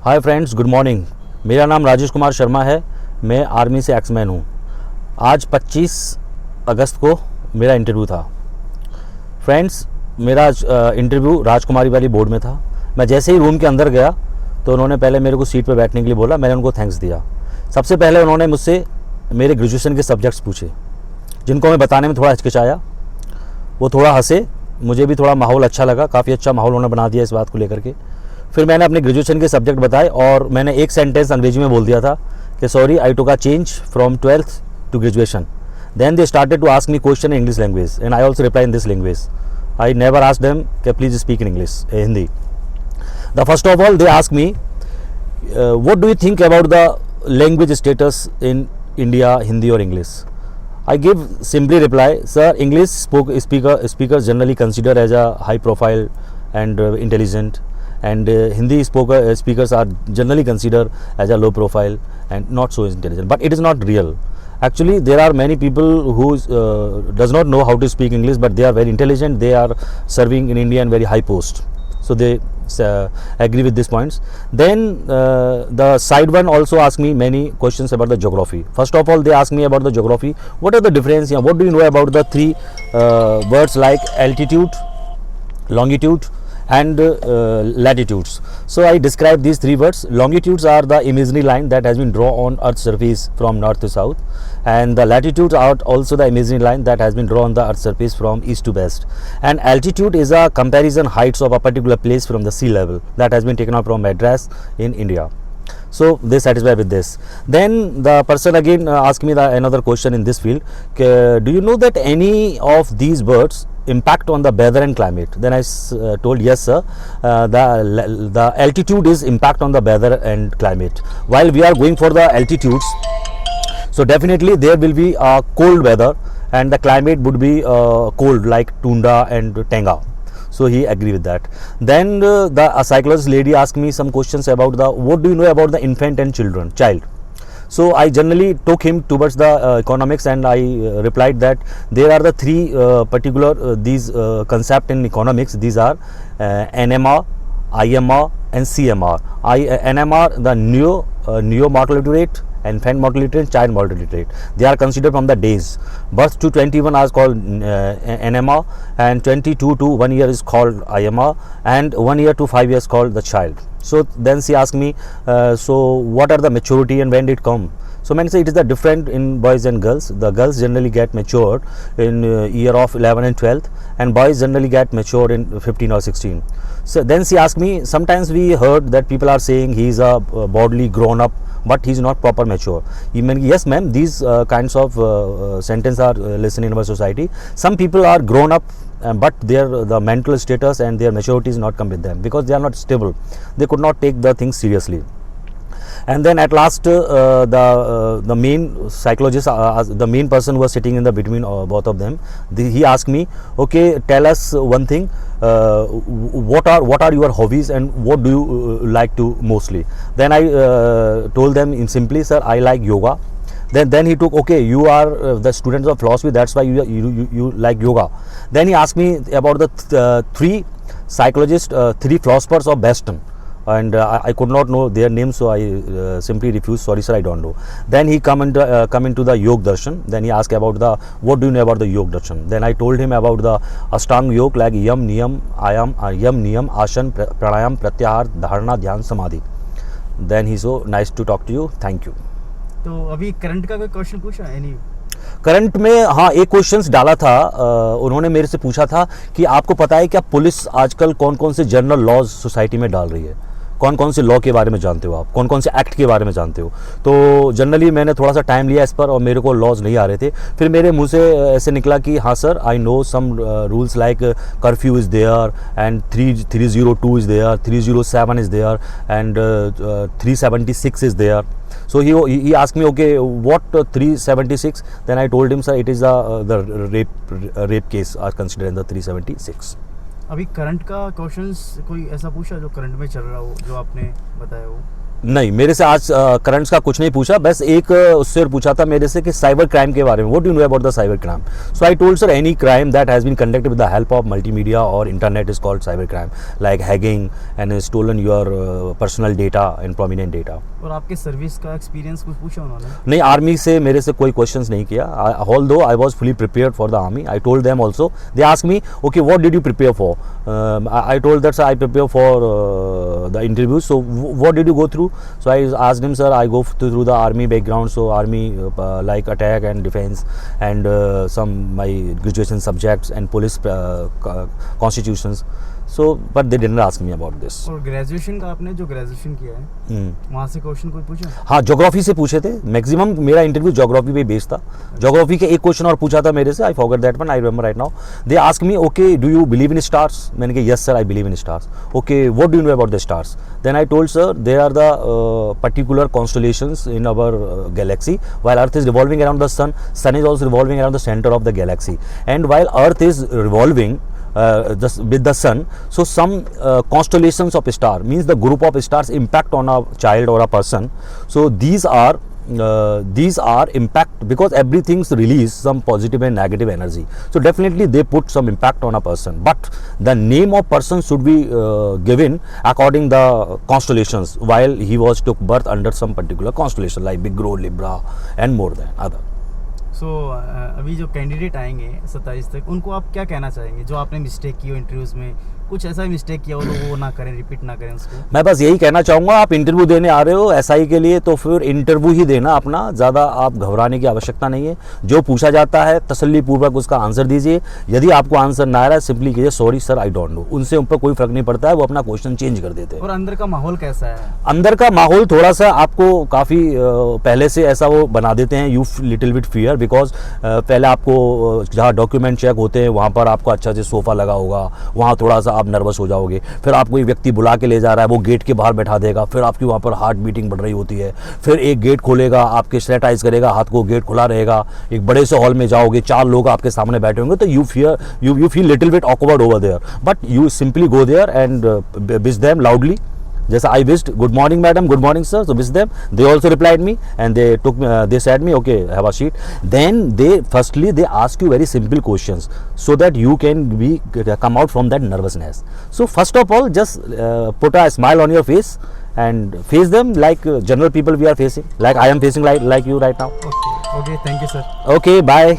Hi friends, good morning. मेरा नाम राजेश कुमार शर्मा है। मैं आर्मी से एक्समैन हूँ। आज 25 अगस्त को मेरा इंटरव्यू था। फ्रेंड्स, मेरा इंटरव्यू राजकुमारी वाली बोर्ड में था। मैं जैसे ही रूम के अंदर गया तो उन्होंने पहले मेरे को सीट पर बैठने के लिए बोला। मैंने उनको थैंक्स दिया। सबसे पहले उन्होंने मुझसे मेरे ग्रेजुएशन के सब्जेक्ट्स पूछे, जिनको मैं बताने में थोड़ा हिचकिचाया। वो थोड़ा हंसे, मुझे भी थोड़ा माहौल अच्छा लगा। काफ़ी अच्छा माहौल उन्होंने बना दिया इस बात को लेकर के। फिर मैंने अपने ग्रेजुएशन के सब्जेक्ट बताए और मैंने एक सेंटेंस अंग्रेजी में बोल दिया था कि sorry, I took a change from 12th to graduation. Then they started to ask me question in English language and I also reply in this language. I never asked them कि please speak in English, Hindi. The first of all they ask me what do you think about the language status in India, Hindi और English? I give simply reply, sir, English speakers generally considered as a high profile and intelligent, and Hindi speakers are generally considered as a low profile and not so intelligent. But it is not real. Actually, there are many people who does not know how to speak English, but they are very intelligent. They are serving in India in very high post. So they agree with these points. Then the side one also asked me many questions about the geography. First of all, they asked me about the geography. What are the difference? What do you know about the three words like altitude, longitude, and latitudes? So I described these three words. Longitudes are the imaginary line that has been drawn on Earth's surface from north to south, and the latitudes are also the imaginary line that has been drawn on the Earth's surface from east to west. And altitude is a comparison heights of a particular place from the sea level that has been taken out from Madras in India. So they satisfied with this. Then the person again asked me another question in this field. Do you know that any of these birds impact on the weather and climate? Then I told yes sir, the altitude is impact on the weather and climate. While we are going for the altitudes, so definitely there will be a cold weather and the climate would be cold like Tunda and Tenga. So he agreed with that. Then the psychologist lady asked me some questions about what do you know about the infant and child. So I generally took him towards the economics, and I replied that there are the three particular these concept in economics. These are NMR, IMR and CMR. NMR, the neo mortality rate, infant mortality rate, child mortality rate. They are considered from the days birth to 21 are called NMR, and 22 to 1 year is called IMR, and 1 year to 5 years called the child. So then she asked me, so what are the maturity and when did it come? So many say it is the different in boys and girls. The girls generally get matured in year of 11 and 12th, and boys generally get matured in 15 or 16. So then she asked me, sometimes we heard that people are saying he is a bodily grown up, but he is not proper mature. Yes ma'am, these kinds of sentences are listened in our society. Some people are grown up, but the mental status and their maturity is not come with them because they are not stable. They could not take the things seriously. And then at last the main psychologist, the main person who was sitting in the between both of them, he asked me, okay, tell us one thing, what are your hobbies and what do you like to mostly? Then I told them in simply, sir, I like yoga. Then he took, okay, you are the students of philosophy, that's why you like yoga. Then he asked me about the three psychologists, three philosophers of Boston, and I could not know their names, so I simply refused. Sorry sir, I don't know. Then he come into the Yog Darshan. Then he asked about what do you know about the Yog Darshan? Then I told him about the Ashtanga Yoga, like Yam Niyam Ashan Pranayam Pratyahar Dharana Dhyan Samadhi. Then he so nice to talk to you, thank you. तो अभी current का कोई question पूछा है नहीं? Current में हाँ, एक क्वेश्चंस डाला था। उन्होंने मेरे से पूछा था कि आपको पता है क्या पुलिस आजकल कौन कौन से जनरल लॉज सोसाइटी में डाल रही है, कौन कौन से लॉ के बारे में जानते हो आप, कौन कौन से एक्ट के बारे में जानते हो? तो जनरली मैंने थोड़ा सा टाइम लिया इस पर और मेरे को लॉज नहीं आ रहे थे। फिर मेरे मुंह से ऐसे निकला कि हाँ sir, I know some rules like curfew is there and 302 is there, 307 is there and 376 is there. So he asked me, okay, what 376? Then I told him, sir, it is the rape case are considered in the 376. अभी current का questions कोई ऐसा पूछा जो current में चल रहा हो, जो आपने बताया हो? नहीं, मेरे से आज करंट्स का कुछ नहीं पूछा, बस एक उससे पूछा था मेरे से कि साइबर क्राइम के बारे में, what do you know about the cyber crime. So I told sir any crime that has been conducted with the help of multimedia और internet is called cyber crime, like hacking and stolen your personal data and prominent data. और आपके service का experience कुछ पूछा उन्होंने? नहीं, army से मेरे से कोई क्वेश्चंस नहीं किया. Although I was fully prepared for the army. I told them also. They asked me, okay what did you prepare for? I told that I prepare for the interview. So what did you go through? So I asked him, sir, I go through the army background, so army like attack and defense and some my graduation subjects and police constitutions. So, but they didn't ask me about this. और graduation का आपने जो graduation किया है वहाँ से question कोई पूछा? हाँ, ज्योग्राफी से पूछे थे. मैक्सिमम मेरा इंटरव्यू ज्योग्राफी पे बेस्ड था. ज्योग्राफी के एक क्वेश्चन और पूछा था मेरे से. I forgot that one. I remember right now. They ask me, okay do you believe in stars? मैंने कहा yes sir, I believe in stars. Okay what do you know about the stars? Then I told sir they are the particular constellations in our galaxy. while earth is revolving around the sun is also revolving around the center of the galaxy, and while earth is revolving with the sun, so some constellations of star, means the group of stars impact on a child or a person. So these are impact because everything's release some positive and negative energy, so definitely they put some impact on a person, but the name of person should be given according the constellations while he was took birth under some particular constellation like Big Rho, Libra and more than other. सो अभी जो candidate आएंगे 27 तक, उनको आप क्या कहना चाहेंगे जो आपने मिस्टेक की हो इंटरव्यूज़ में? कुछ ऐसा मिस्टेक किया हो तो वो ना करें, रिपीट ना करें उसको. मैं बस यही कहना चाहूँगा, आप इंटरव्यू देने आ रहे हो एसआई के लिए तो फिर इंटरव्यू ही देना अपना, ज़्यादा आप घबराने की आवश्यकता नहीं है. जो पूछा जाता है तसल्लीपूर्वक उसका आंसर दीजिए. यदि आपको आंसर ना आ रहा है सिंपली कीजिए sorry sir I don't know. उनसे उन पर कोई फर्क नहीं पड़ता है, वो अपना क्वेश्चन चेंज कर देते हैं. और अंदर का माहौल कैसा है? अंदर का माहौल थोड़ा सा आपको काफ़ी पहले से ऐसा वो बना देते हैं, you little bit fear, because पहले आपको जहाँ डॉक्यूमेंट चेक होते हैं वहाँ पर आपको अच्छा से सोफ़ा लगा होगा, वहाँ थोड़ा सा आप नर्वस हो जाओगे. फिर आप कोई व्यक्ति बुला के ले जा रहा है, वो गेट के बाहर बैठा देगा, फिर आपकी वहाँ पर हार्ट बीटिंग बढ़ रही होती है. फिर एक गेट खोलेगा, आपके सैनिटाइज करेगा हाथ को, गेट खुला रहेगा. एक बड़े से हॉल में जाओगे, 4 लोग आपके सामने बैठे होंगे, तो you feel little bit awkward over there, but you simply go there and wish them loudly. जैसा I wished good morning madam, good morning sir, so wish them. They also replied me and they said me okay have a seat. Then they ask you very simple questions so that you can come out from that nervousness. So first of all just put a smile on your face and face them like general people we are facing, like I am facing like you right now. Okay, thank you sir. Okay, bye.